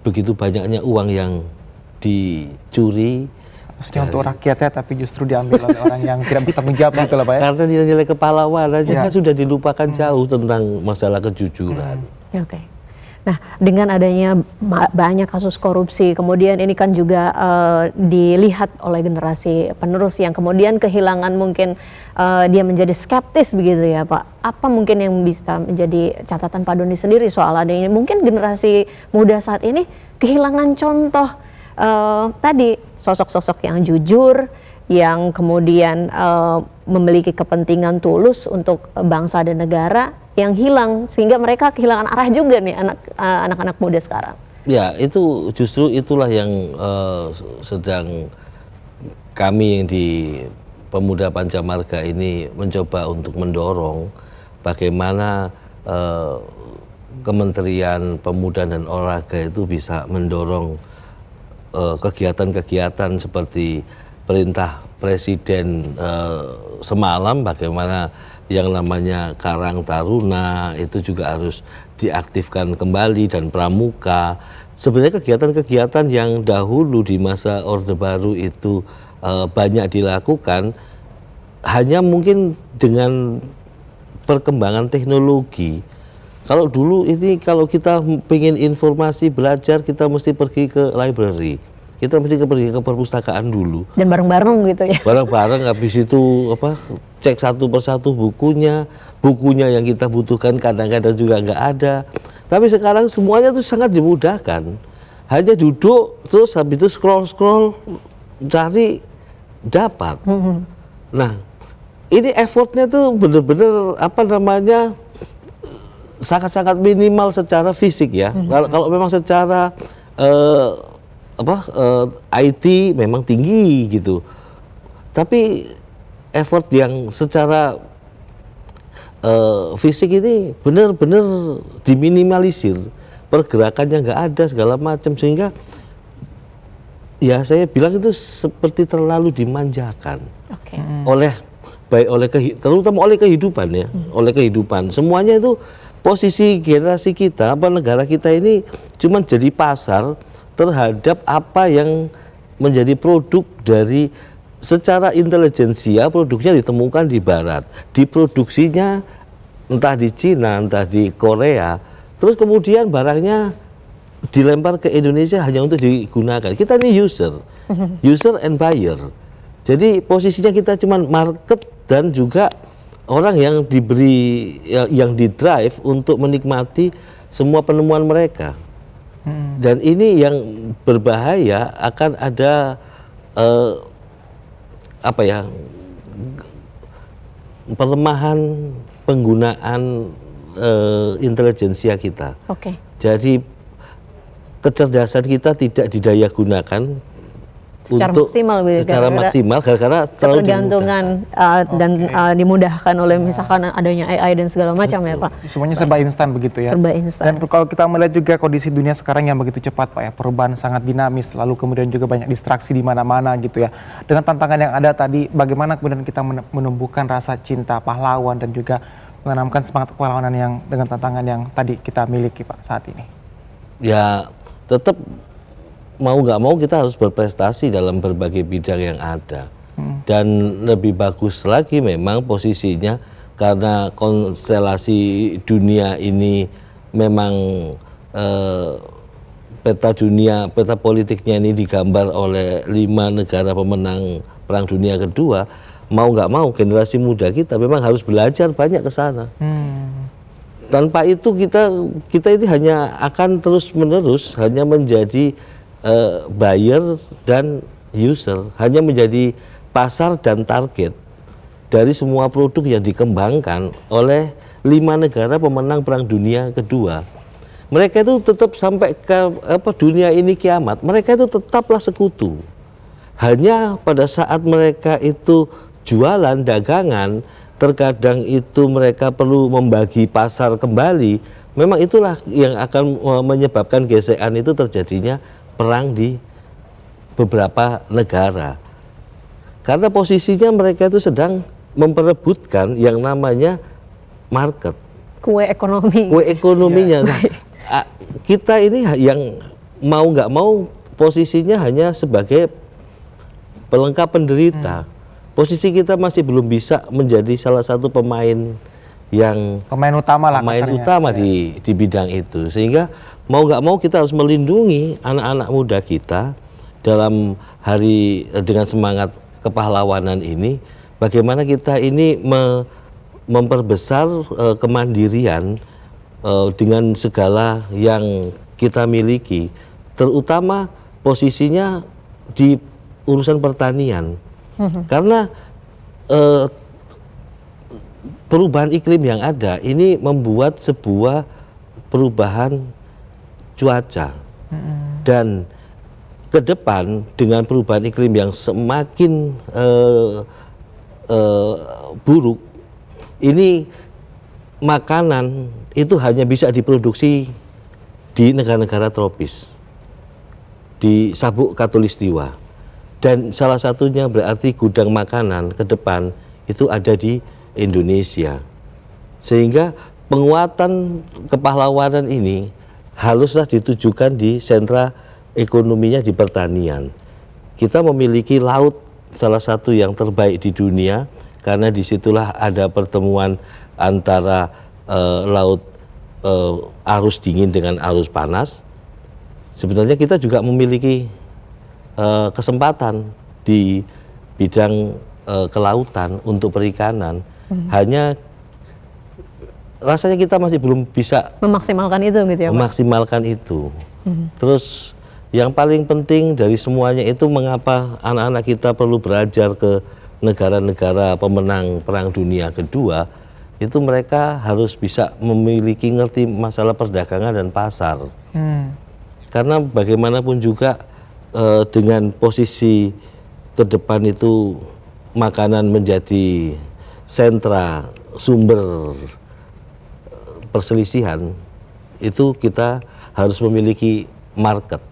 Begitu banyaknya uang yang dicuri. Harusnya untuk rakyatnya, tapi justru diambil oleh orang yang tidak bertanggung jawab gitu lah Pak ya. Karena nilai-nilai kepahlawanan sudah dilupakan jauh tentang masalah kejujuran. Oke. Nah, dengan adanya banyak kasus korupsi, kemudian ini kan juga dilihat oleh generasi penerus yang kemudian kehilangan mungkin dia menjadi skeptis begitu ya Pak. Apa mungkin yang bisa menjadi catatan Pak Doni sendiri soal adanya mungkin generasi muda saat ini kehilangan contoh tadi sosok-sosok yang jujur, yang kemudian memiliki kepentingan tulus untuk bangsa dan negara yang hilang, sehingga mereka kehilangan arah juga nih anak-anak muda sekarang. Ya, itu justru itulah yang sedang kami yang di Pemuda Pancamarga ini mencoba untuk mendorong bagaimana Kementerian Pemuda dan Olahraga itu bisa mendorong kegiatan-kegiatan seperti perintah Presiden semalam, bagaimana yang namanya Karang Taruna itu juga harus diaktifkan kembali, dan Pramuka. Sebenarnya kegiatan-kegiatan yang dahulu di masa Orde Baru itu banyak dilakukan, hanya mungkin dengan perkembangan teknologi. Kalau dulu ini kalau kita pengen informasi belajar, kita mesti pergi ke library, kita mesti pergi ke perpustakaan dulu. Dan bareng-bareng gitu ya. Bareng-bareng, habis itu cek satu persatu bukunya yang kita butuhkan kadang-kadang juga nggak ada. Tapi sekarang semuanya itu sangat dimudahkan. Hanya duduk terus habis itu scroll cari dapat. Nah, ini effortnya tuh bener-bener sangat-sangat minimal secara fisik ya. Kalau memang secara IT memang tinggi gitu. Tapi effort yang secara fisik ini benar-benar diminimalisir, pergerakannya nggak ada segala macam, sehingga ya saya bilang itu seperti terlalu dimanjakan terutama oleh kehidupan ya, oleh kehidupan. Semuanya itu posisi generasi kita, negara kita ini cuma jadi pasar terhadap apa yang menjadi produk dari secara intelijensia, produknya ditemukan di barat, diproduksinya entah di Cina, entah di Korea, terus kemudian barangnya dilempar ke Indonesia hanya untuk digunakan. Kita ini user and buyer. Jadi posisinya kita cuma market dan juga orang yang yang di-drive untuk menikmati semua penemuan mereka. Dan ini yang berbahaya, akan ada pelemahan penggunaan intelijensia kita. Jadi kecerdasan kita tidak didaya gunakan secara maksimal gara-gara ketergantungan dan dimudahkan oleh misalkan adanya AI dan segala macam. Ya Pak, semuanya serba instan begitu ya. Serba instan. Dan kalau kita melihat juga kondisi dunia sekarang yang begitu cepat Pak ya, perubahan sangat dinamis, lalu kemudian juga banyak distraksi di mana-mana gitu ya. Dengan tantangan yang ada tadi, bagaimana kemudian kita menumbuhkan rasa cinta pahlawan dan juga menanamkan semangat kepahlawanan yang dengan tantangan yang tadi kita miliki Pak saat ini? Ya tetap mau nggak mau kita harus berprestasi dalam berbagai bidang yang ada. Dan lebih bagus lagi memang posisinya, karena konstelasi dunia ini memang peta politiknya ini digambar oleh 5 negara pemenang Perang Dunia Kedua. Mau nggak mau generasi muda kita memang harus belajar banyak ke sana. Tanpa itu kita ini hanya akan terus-menerus hanya menjadi buyer dan user, hanya menjadi pasar dan target dari semua produk yang dikembangkan oleh 5 negara pemenang Perang Dunia Kedua. Mereka itu tetap sampai ke dunia ini kiamat, mereka itu tetaplah sekutu. Hanya pada saat mereka itu jualan dagangan, terkadang itu mereka perlu membagi pasar kembali. Memang itulah yang akan menyebabkan gesekan itu terjadinya perang di beberapa negara. Karena posisinya mereka itu sedang memperebutkan yang namanya market. Kue ekonomi. Kue ekonominya. Nah, kita ini yang mau nggak mau posisinya hanya sebagai pelengkap penderita. Posisi kita masih belum bisa menjadi salah satu pemain utama di bidang itu, sehingga mau nggak mau kita harus melindungi anak-anak muda kita dalam hari dengan semangat kepahlawanan ini. Bagaimana kita ini memperbesar kemandirian dengan segala yang kita miliki, terutama posisinya di urusan pertanian. Karena perubahan iklim yang ada ini membuat sebuah perubahan cuaca. Dan ke depan dengan perubahan iklim yang semakin buruk, ini makanan itu hanya bisa diproduksi di negara-negara tropis, di sabuk khatulistiwa. Dan salah satunya berarti gudang makanan ke depan itu ada di Indonesia. Sehingga penguatan kepahlawanan ini haruslah ditujukan di sentra ekonominya di pertanian. Kita memiliki laut salah satu yang terbaik di dunia, karena disitulah ada pertemuan antara laut arus dingin dengan arus panas. Sebenarnya kita juga memiliki kesempatan di bidang kelautan untuk perikanan. Hanya rasanya kita masih belum bisa memaksimalkan itu gitu ya Pak? Memaksimalkan itu. Terus yang paling penting dari semuanya itu mengapa anak-anak kita perlu belajar ke negara-negara pemenang Perang Dunia Kedua, itu mereka harus bisa memiliki ngerti masalah perdagangan dan pasar. Karena bagaimanapun juga dengan posisi ke depan itu makanan menjadi sentra sumber perselisihan, itu kita harus memiliki market.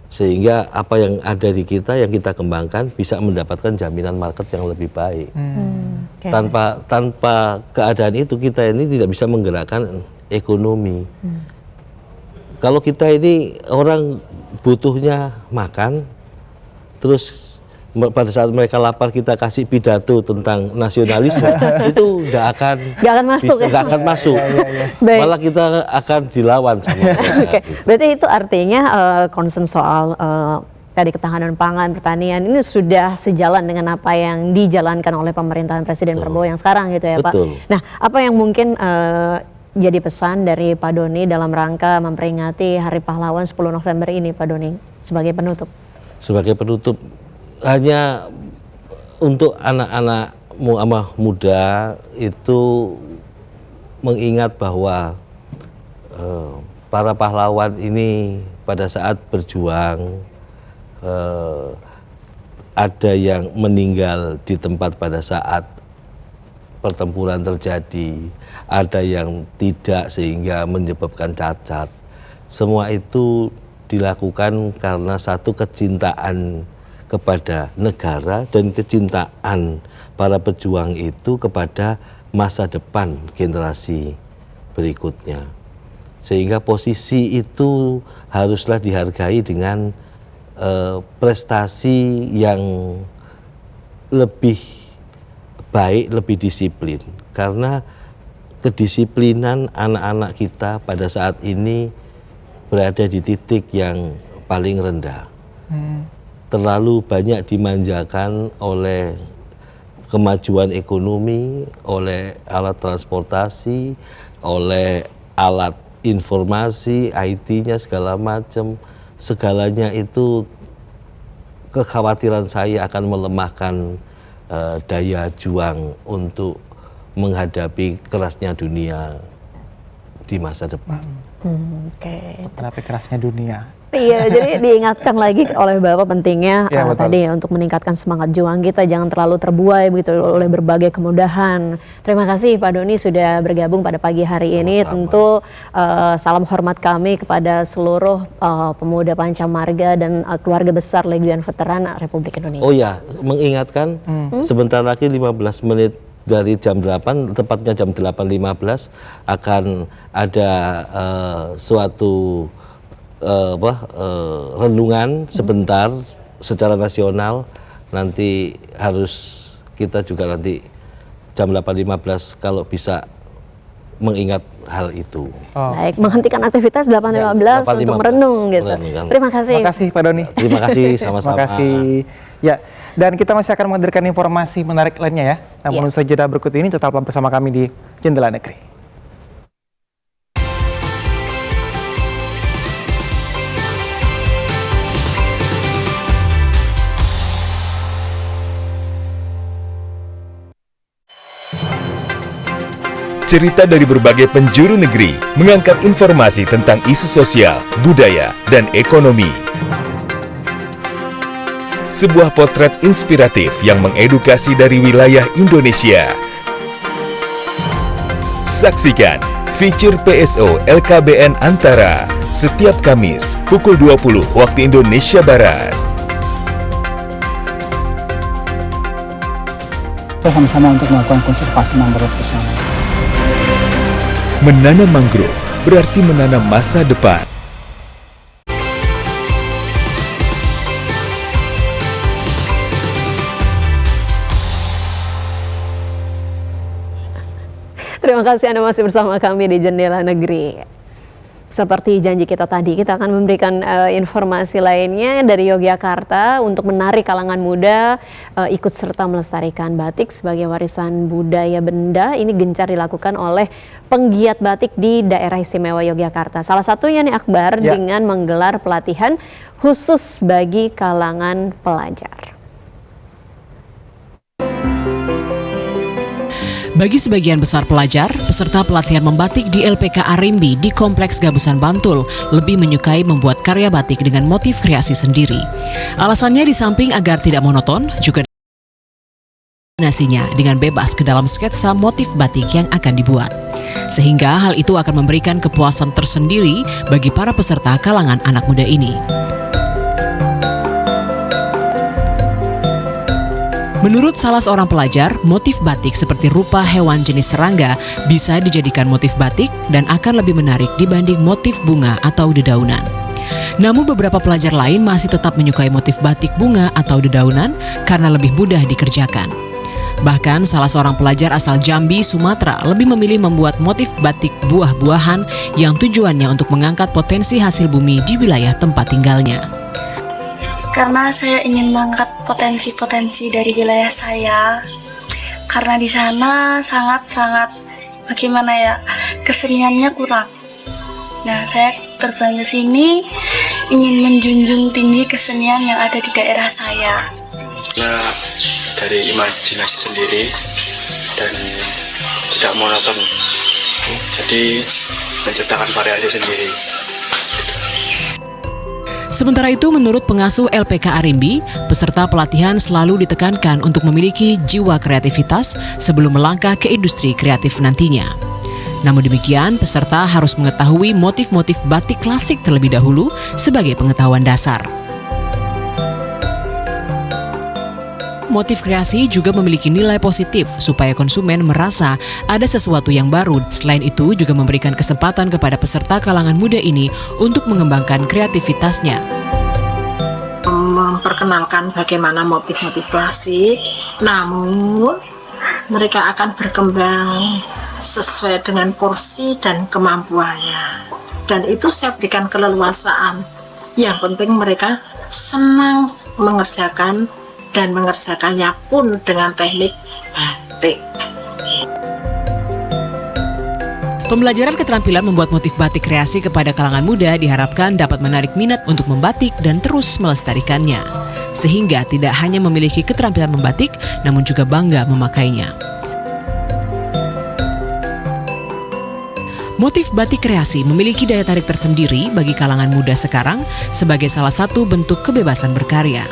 Sehingga apa yang ada di kita, yang kita kembangkan bisa mendapatkan jaminan market yang lebih baik. Tanpa keadaan itu kita ini tidak bisa menggerakkan ekonomi. Kalau kita ini orang butuhnya makan, terus pada saat mereka lapar kita kasih pidato tentang nasionalisme, itu nggak akan masuk ya? Nggak akan masuk. Malah kita akan dilawan sama mereka. Berarti itu artinya concern soal tadi ketahanan pangan, pertanian ini sudah sejalan dengan apa yang dijalankan oleh pemerintahan Presiden Prabowo yang sekarang gitu ya Pak. Nah, apa yang mungkin jadi pesan dari Pak Doni dalam rangka memperingati Hari Pahlawan 10 November ini Pak Doni sebagai penutup? Sebagai penutup, hanya untuk anak-anak muda itu mengingat bahwa para pahlawan ini pada saat berjuang ada yang meninggal di tempat pada saat pertempuran terjadi, ada yang tidak sehingga menyebabkan cacat. Semua itu dilakukan karena satu kecintaan kepada negara dan kecintaan para pejuang itu kepada masa depan generasi berikutnya. Sehingga posisi itu haruslah dihargai dengan prestasi yang lebih baik, lebih disiplin. Karena kedisiplinan anak-anak kita pada saat ini berada di titik yang paling rendah. Terlalu banyak dimanjakan oleh kemajuan ekonomi, oleh alat transportasi, oleh alat informasi, IT-nya segala macam. Segalanya itu kekhawatiran saya akan melemahkan daya juang untuk menghadapi kerasnya dunia di masa depan. Menghadapi kerasnya dunia. Iya, jadi diingatkan lagi oleh Bapak pentingnya tadi ya, untuk meningkatkan semangat juang kita, jangan terlalu terbuai begitu oleh berbagai kemudahan. Terima kasih Pak Doni sudah bergabung pada pagi hari ini. Tentu salam hormat kami kepada seluruh pemuda Pancamarga dan keluarga besar Legiun Veteran Republik Indonesia. Oh ya, mengingatkan sebentar lagi 15 menit dari jam 8, tepatnya jam 8.15 akan ada suatu renungan sebentar secara nasional. Nanti harus kita juga nanti jam 8.15 kalau bisa mengingat hal itu. Baik, menghentikan aktivitas 8.15 untuk merenung gitu. Terima kasih. Terima kasih Pak Doni. Terima kasih, sama-sama. Terima kasih. Ya, dan kita masih akan menghadirkan informasi menarik lainnya ya. Namun usai jeda berikut ini tetaplah bersama kami di Jendela Negeri. cerita dari berbagai penjuru negeri, mengangkat informasi tentang isu sosial, budaya, dan ekonomi. Sebuah potret inspiratif yang mengedukasi dari wilayah Indonesia. Saksikan feature PSO LKBN Antara setiap Kamis pukul 20 waktu Indonesia Barat. Kita sama-sama untuk melakukan konservasi mangrove bersama. Menanam mangrove berarti menanam masa depan. Terima kasih Anda masih bersama kami di Jendela Negeri. Seperti janji kita tadi, kita akan memberikan informasi lainnya dari Yogyakarta untuk menarik kalangan muda ikut serta melestarikan batik sebagai warisan budaya benda. Ini gencar dilakukan oleh penggiat batik di daerah istimewa Yogyakarta. Salah satunya nih Akbar dengan menggelar pelatihan khusus bagi kalangan pelajar. Bagi sebagian besar pelajar, peserta pelatihan membatik di LPK Arimbi di Kompleks Gabusan Bantul lebih menyukai membuat karya batik dengan motif kreasi sendiri. Alasannya di samping agar tidak monoton, juga dengan bebas ke dalam sketsa motif batik yang akan dibuat. Sehingga hal itu akan memberikan kepuasan tersendiri bagi para peserta kalangan anak muda ini. Menurut salah seorang pelajar, motif batik seperti rupa hewan jenis serangga bisa dijadikan motif batik dan akan lebih menarik dibanding motif bunga atau dedaunan. Namun beberapa pelajar lain masih tetap menyukai motif batik bunga atau dedaunan karena lebih mudah dikerjakan. Bahkan salah seorang pelajar asal Jambi, Sumatera lebih memilih membuat motif batik buah-buahan yang tujuannya untuk mengangkat potensi hasil bumi di wilayah tempat tinggalnya. Karena saya ingin mengangkat potensi-potensi dari wilayah saya, karena di sana sangat-sangat bagaimana ya, keseniannya kurang. Nah, saya terbang ke sini ingin menjunjung tinggi kesenian yang ada di daerah saya. Nah, dari imajinasi sendiri dan tidak monoton, jadi menciptakan variasi sendiri. Sementara itu, menurut pengasuh LPK Arimbi, peserta pelatihan selalu ditekankan untuk memiliki jiwa kreativitas sebelum melangkah ke industri kreatif nantinya. Namun demikian, peserta harus mengetahui motif-motif batik klasik terlebih dahulu sebagai pengetahuan dasar. Motif kreasi juga memiliki nilai positif supaya konsumen merasa ada sesuatu yang baru. Selain itu juga memberikan kesempatan kepada peserta kalangan muda ini untuk mengembangkan kreativitasnya. Memperkenalkan bagaimana motif-motif klasik, namun mereka akan berkembang sesuai dengan porsi dan kemampuannya. Dan itu saya berikan keleluasaan. Yang penting mereka senang mengerjakan dan mengerjakannya pun dengan teknik batik. Pembelajaran keterampilan membuat motif batik kreasi kepada kalangan muda diharapkan dapat menarik minat untuk membatik dan terus melestarikannya. Sehingga tidak hanya memiliki keterampilan membatik, namun juga bangga memakainya. Motif batik kreasi memiliki daya tarik tersendiri bagi kalangan muda sekarang sebagai salah satu bentuk kebebasan berkarya.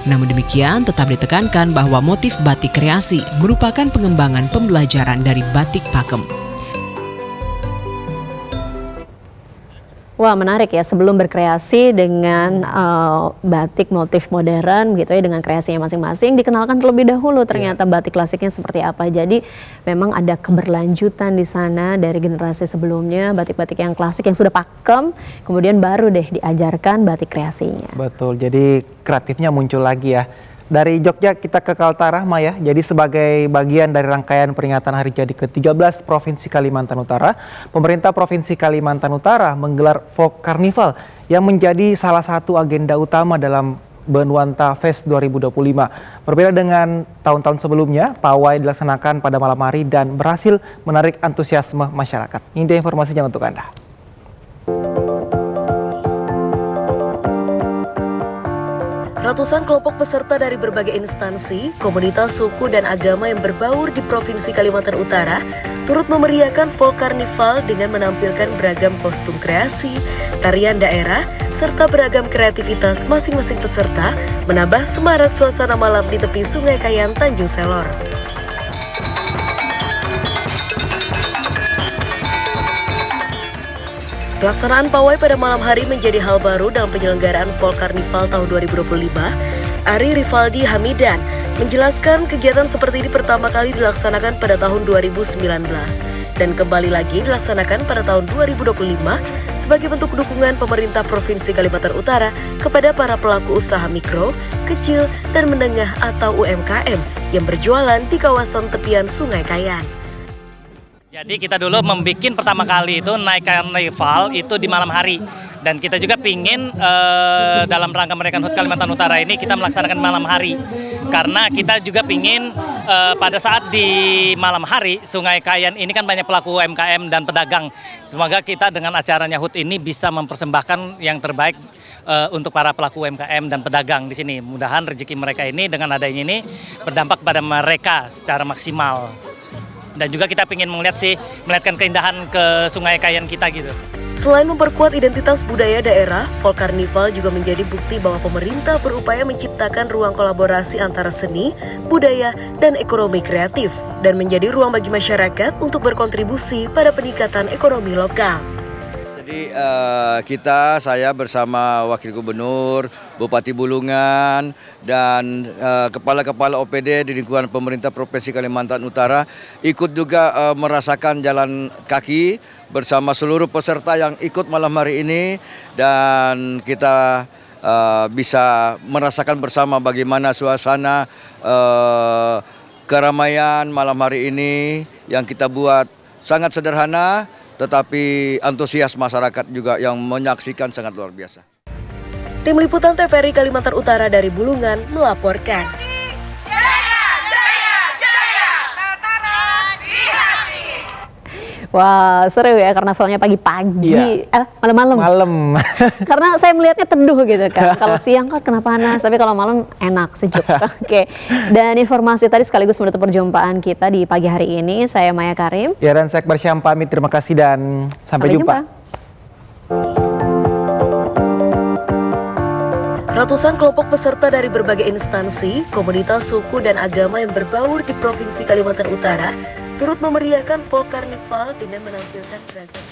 Namun demikian, tetap ditekankan bahwa motif batik kreasi merupakan pengembangan pembelajaran dari batik pakem. Wah, menarik ya, sebelum berkreasi dengan batik motif modern gitu ya, dengan kreasinya masing-masing, dikenalkan terlebih dahulu ternyata batik klasiknya seperti apa. Jadi memang ada keberlanjutan di sana dari generasi sebelumnya, batik-batik yang klasik yang sudah pakem, kemudian baru deh diajarkan batik kreasinya. Betul, jadi kreatifnya muncul lagi ya. Dari Jogja kita ke Kaltara, Maya. Jadi sebagai bagian dari rangkaian peringatan Hari Jadi ke-13 Provinsi Kalimantan Utara, pemerintah Provinsi Kalimantan Utara menggelar Folk Carnival yang menjadi salah satu agenda utama dalam Benuanta Fest 2025. Berbeda dengan tahun-tahun sebelumnya, pawai dilaksanakan pada malam hari dan berhasil menarik antusiasme masyarakat. Ini dia informasinya untuk Anda. Ratusan kelompok peserta dari berbagai instansi, komunitas, suku, dan agama yang berbaur di Provinsi Kalimantan Utara turut memeriahkan Folk Carnival dengan menampilkan beragam kostum kreasi, tarian daerah, serta beragam kreativitas masing-masing peserta menambah semarak suasana malam di tepi Sungai Kayan, Tanjung Selor. Pelaksanaan pawai pada malam hari menjadi hal baru dalam penyelenggaraan Folk Carnival tahun 2025. Ari Rivaldi Hamidan menjelaskan kegiatan seperti ini pertama kali dilaksanakan pada tahun 2019 dan kembali lagi dilaksanakan pada tahun 2025 sebagai bentuk dukungan pemerintah Provinsi Kalimantan Utara kepada para pelaku usaha mikro, kecil, dan menengah atau UMKM yang berjualan di kawasan tepian Sungai Kayan. Jadi kita dulu membuat pertama kali itu naik karnival itu di malam hari. Dan kita juga pingin dalam rangka merayakan HUT Kalimantan Utara ini kita melaksanakan malam hari. Karena kita juga pingin pada saat di malam hari Sungai Kayan ini kan banyak pelaku UMKM dan pedagang. Semoga kita dengan acaranya HUT ini bisa mempersembahkan yang terbaik untuk para pelaku UMKM dan pedagang di sini. Mudahan rezeki mereka ini dengan adanya ini berdampak pada mereka secara maksimal. Dan juga kita ingin melihatkan keindahan ke Sungai Kayan kita gitu. Selain memperkuat identitas budaya daerah, Folk Carnival juga menjadi bukti bahwa pemerintah berupaya menciptakan ruang kolaborasi antara seni, budaya, dan ekonomi kreatif, dan menjadi ruang bagi masyarakat untuk berkontribusi pada peningkatan ekonomi lokal. Jadi saya bersama Wakil Gubernur, Bupati Bulungan, dan kepala-kepala OPD di lingkungan pemerintah Provinsi Kalimantan Utara ikut juga merasakan jalan kaki bersama seluruh peserta yang ikut malam hari ini, dan kita bisa merasakan bersama bagaimana suasana keramaian malam hari ini yang kita buat sangat sederhana, tetapi antusias masyarakat juga yang menyaksikan sangat luar biasa. Tim Liputan TVRI Kalimantan Utara dari Bulungan melaporkan. Wah, seru ya karnavalnya pagi-pagi, Iya. Malam-malam. Malam. Karena saya melihatnya teduh gitu kan. Kalau siang kan kena panas, tapi kalau malam enak, sejuk. Oke. Dan informasi tadi sekaligus menutup perjumpaan kita di pagi hari ini. Saya Maya Karim. Ya, dan saya Akbar Syam pamit. Terima kasih dan sampai jumpa. Ratusan kelompok peserta dari berbagai instansi, komunitas, suku, dan agama yang berbaur di Provinsi Kalimantan Utara turut memeriahkan Folk Carnival dengan menampilkan beragam